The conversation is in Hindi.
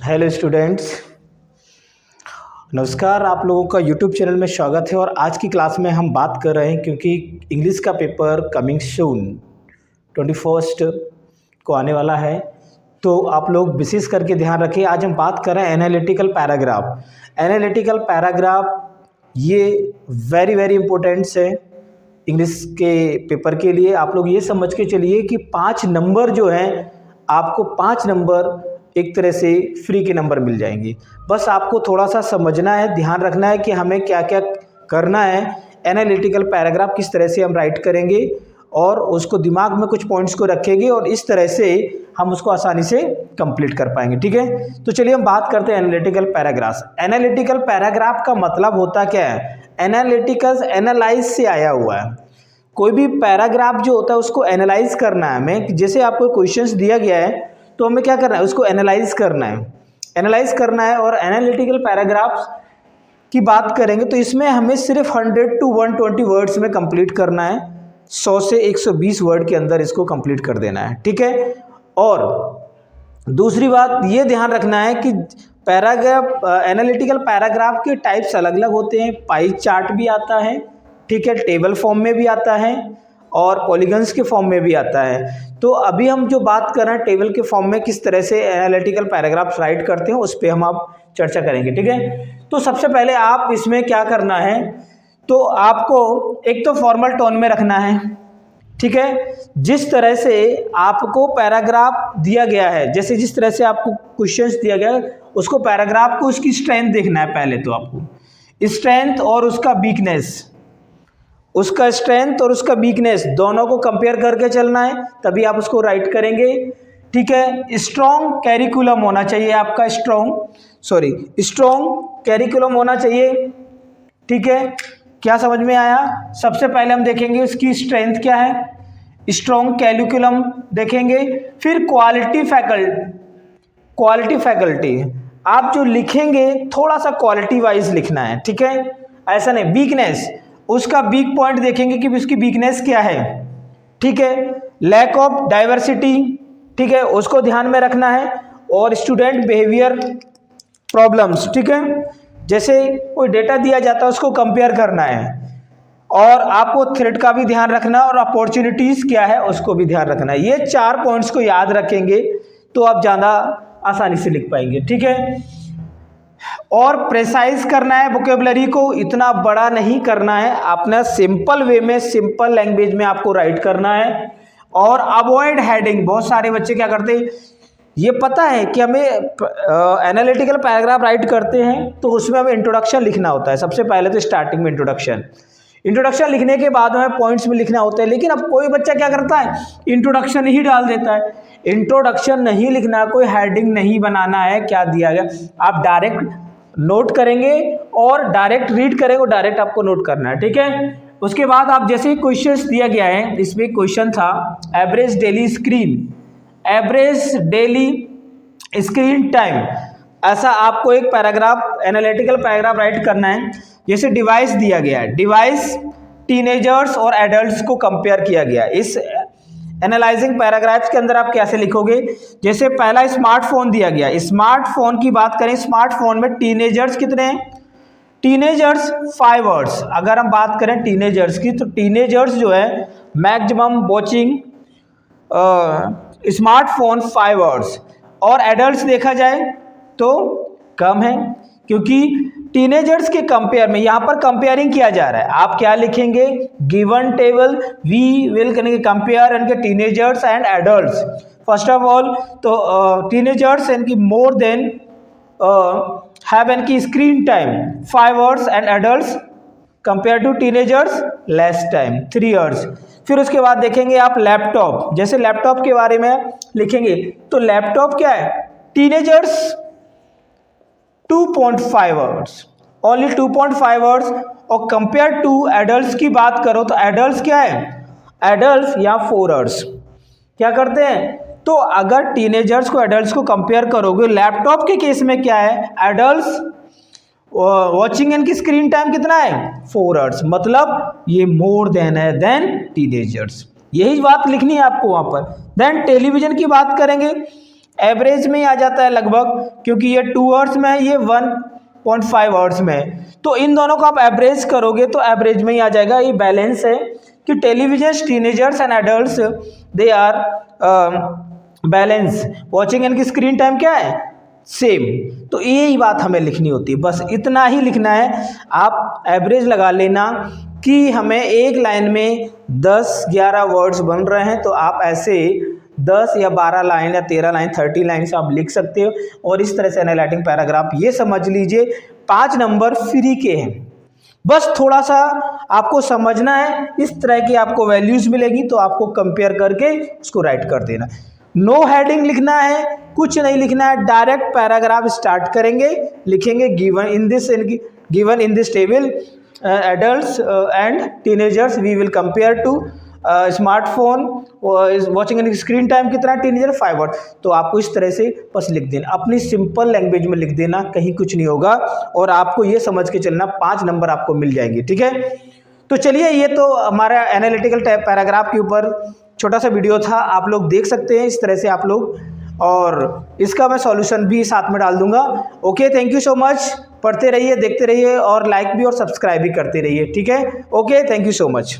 हेलो स्टूडेंट्स, नमस्कार। आप लोगों का यूट्यूब चैनल में स्वागत है। और आज की क्लास में हम बात कर रहे हैं क्योंकि इंग्लिश का पेपर कमिंग सून 21 को आने वाला है, तो आप लोग विशेष करके ध्यान रखिए। आज हम बात कर रहे हैं एनालिटिकल पैराग्राफ। एनालिटिकल पैराग्राफ ये वेरी इंपॉर्टेंट्स है इंग्लिश के पेपर के लिए। आप लोग ये समझ के चलिए कि 5 नंबर जो हैं, आपको 5 नंबर एक तरह से फ्री के नंबर मिल जाएंगे। बस आपको थोड़ा सा समझना है, ध्यान रखना है कि हमें क्या क्या करना है। एनालिटिकल पैराग्राफ किस तरह से हम राइट करेंगे और उसको दिमाग में कुछ पॉइंट्स को रखेंगे और इस तरह से हम उसको आसानी से कंप्लीट कर पाएंगे। ठीक है, तो चलिए हम बात करते हैं एनालिटिकल पैराग्राफ। एनालिटिकल पैराग्राफ का मतलब होता क्या है? एनालिटिकल एनालाइज से आया हुआ है। कोई भी पैराग्राफ जो होता है उसको एनालाइज करना है हमें। जैसे आपको क्वेश्चंस दिया गया है तो हमें क्या करना है, उसको एनालाइज करना है। एनालाइज करना है और एनालिटिकल पैराग्राफ्स की बात करेंगे तो इसमें हमें सिर्फ 100 to 120 वर्ड्स में कंप्लीट करना है। 100 से 120 वर्ड के अंदर इसको कंप्लीट कर देना है। ठीक है, और दूसरी बात ये ध्यान रखना है कि पैराग्राफ एनालिटिकल पैराग्राफ के टाइप्स अलग अलग होते हैं। पाई चार्ट भी आता है, ठीक है, टेबल फॉर्म में भी आता है और पॉलीगन्स के फॉर्म में भी आता है। तो अभी हम जो बात कर रहे हैं टेबल के फॉर्म में किस तरह से एनालिटिकल पैराग्राफ्स राइट करते हैं उस पर हम आप चर्चा करेंगे। ठीक है, तो सबसे पहले आप इसमें क्या करना है, तो आपको एक तो फॉर्मल टोन में रखना है। ठीक है, जिस तरह से आपको पैराग्राफ दिया गया है, जैसे जिस तरह से आपको क्वेश्चंस दिया गया है उसको पैराग्राफ को उसकी स्ट्रेंथ देखना है। पहले तो आपको स्ट्रेंथ और उसका वीकनेस, उसका स्ट्रेंथ और उसका वीकनेस दोनों को कंपेयर करके चलना है, तभी आप उसको राइट करेंगे। ठीक है, स्ट्रॉन्ग कैरिकुलम होना चाहिए आपका, स्ट्रॉन्ग कैरिकुलम होना चाहिए। ठीक है, क्या समझ में आया? सबसे पहले हम देखेंगे उसकी स्ट्रेंथ क्या है, स्ट्रॉन्ग कैरिकुलम देखेंगे। फिर क्वालिटी फैकल्टी आप जो लिखेंगे थोड़ा सा क्वालिटी वाइज लिखना है। ठीक है, ऐसा नहीं। वीकनेस, उसका वीक पॉइंट देखेंगे कि उसकी वीकनेस क्या है। ठीक है, लैक ऑफ डाइवर्सिटी, ठीक है, उसको ध्यान में रखना है। और स्टूडेंट बिहेवियर प्रॉब्लम्स, ठीक है, जैसे कोई डेटा दिया जाता है उसको कंपेयर करना है। और आपको थ्रेड का भी ध्यान रखना है और अपॉर्चुनिटीज क्या है उसको भी ध्यान रखना है। ये 4 पॉइंट्स को याद रखेंगे तो आप ज़्यादा आसानी से लिख पाएंगे। ठीक है, और प्रेसाइज करना है, वोकेबलरी को इतना बड़ा नहीं करना है, अपना सिंपल वे में सिंपल लैंग्वेज में आपको राइट करना है। और अवॉइड हेडिंग। बहुत सारे बच्चे क्या करते हैं, ये पता है कि हमें एनालिटिकल पैराग्राफ राइट करते हैं तो उसमें हमें इंट्रोडक्शन लिखना होता है। सबसे पहले तो स्टार्टिंग में इंट्रोडक्शन लिखने के बाद हमें पॉइंट्स में लिखना होता है। लेकिन अब कोई बच्चा क्या करता है, इंट्रोडक्शन ही डाल देता है। इंट्रोडक्शन नहीं लिखना, कोई हेडिंग नहीं बनाना है, क्या दिया गया आप डायरेक्ट नोट करेंगे और डायरेक्ट रीड करेंगे और डायरेक्ट आपको नोट करना है। ठीक है, उसके बाद आप जैसे ही क्वेश्चंस दिया गया है, इसमें क्वेश्चन था एवरेज डेली स्क्रीन टाइम। ऐसा आपको एक पैराग्राफ एनालिटिकल पैराग्राफ राइट करना है। जैसे डिवाइस दिया गया है, डिवाइस टीनेजर्स और एडल्ट्स को कंपेयर किया गया। इस एनालाइजिंग पैराग्राफ्स के अंदर आप कैसे लिखोगे, जैसे पहला स्मार्टफोन दिया गया। स्मार्टफोन की बात करें, स्मार्टफोन में टीनेजर्स कितने हैं? Teenagers 5 words. अगर हम बात करें टीनेजर्स की तो टीनेजर्स जो है मैक्सिमम वॉचिंग स्मार्टफोन 5 वर्ड्स। और एडल्ट्स देखा जाए तो कम है, क्योंकि टीनेजर्स के कंपेयर में यहाँ पर कंपेयरिंग किया जा रहा है। आप क्या लिखेंगे, गिवन टेबल वी विल करेंगे कंपेयर इनके teenagers and adults. First of all तो टीनेजर्स इनकी मोर देन हैव इनकी screen time 5 hours and adults compare to teenagers less time 3 hours. फिर उसके बाद देखेंगे आप लैपटॉप। जैसे लैपटॉप के बारे में लिखेंगे तो लैपटॉप क्या है, टीनेजर्स 2.5 आवर्स, ओनली 2.5 आवर्स। और कंपेयर टू एडल्ट्स की बात करो तो एडल्ट्स क्या है, एडल्ट्स या 4 आवर्स। क्या करते हैं, तो अगर टीनेजर्स को एडल्ट्स को कंपेयर करोगे, लैपटॉप के केस में क्या है, एडल्ट्स वॉचिंग इनकी स्क्रीन टाइम कितना है 4 आवर्स, मतलब ये मोर देन है देन टीनेजर्स। यही बात लिखनी है आपको वहां पर। देन टेलीविजन की बात करेंगे एवरेज में ही आ जाता है लगभग, क्योंकि ये 2 आवर्स में है, ये 1.5 आवर्स में है। तो इन दोनों को आप एवरेज करोगे तो एवरेज में ही आ जाएगा। ये बैलेंस है कि television teenagers and adults they are balance, watching इनकी स्क्रीन टाइम क्या है, सेम। तो यही बात हमें लिखनी होती है, बस इतना ही लिखना है। आप एवरेज लगा लेना कि हमें एक लाइन में 10-11 वर्ड्स बन रहे हैं, तो आप ऐसे 10 या 12 लाइन या 13 लाइन 30 लाइन से आप लिख सकते हो। और इस तरह से एनालाइटिंग पैराग्राफ, ये समझ लीजिए 5 नंबर फ्री के हैं। बस थोड़ा सा आपको समझना है, इस तरह की आपको वैल्यूज मिलेगी तो आपको कंपेयर करके उसको राइट कर देना। नो हेडिंग लिखना है, कुछ नहीं लिखना है, डायरेक्ट पैराग्राफ स्टार्ट करेंगे, लिखेंगे given in this table adults and teenagers we will compare to smartphone is watching an screen time कितना, टीनेजर 5 आवर्स। तो आपको इस तरह से बस लिख देना, अपनी सिंपल लैंग्वेज में लिख देना, कहीं कुछ नहीं होगा। और आपको ये समझ के चलना 5 नंबर आपको मिल जाएंगे, ठीक है। तो चलिए, ये तो हमारा एनालिटिकल पैराग्राफ के ऊपर छोटा सा वीडियो था, आप लोग देख सकते हैं इस तरह से आप लोग, और इसका मैं सॉल्यूशन भी साथ में डाल दूंगा। Okay, thank you so much. पढ़ते रहिए, देखते रहिए और लाइक भी और सब्सक्राइब भी करते रहिए, ठीक है। Okay, thank you so much.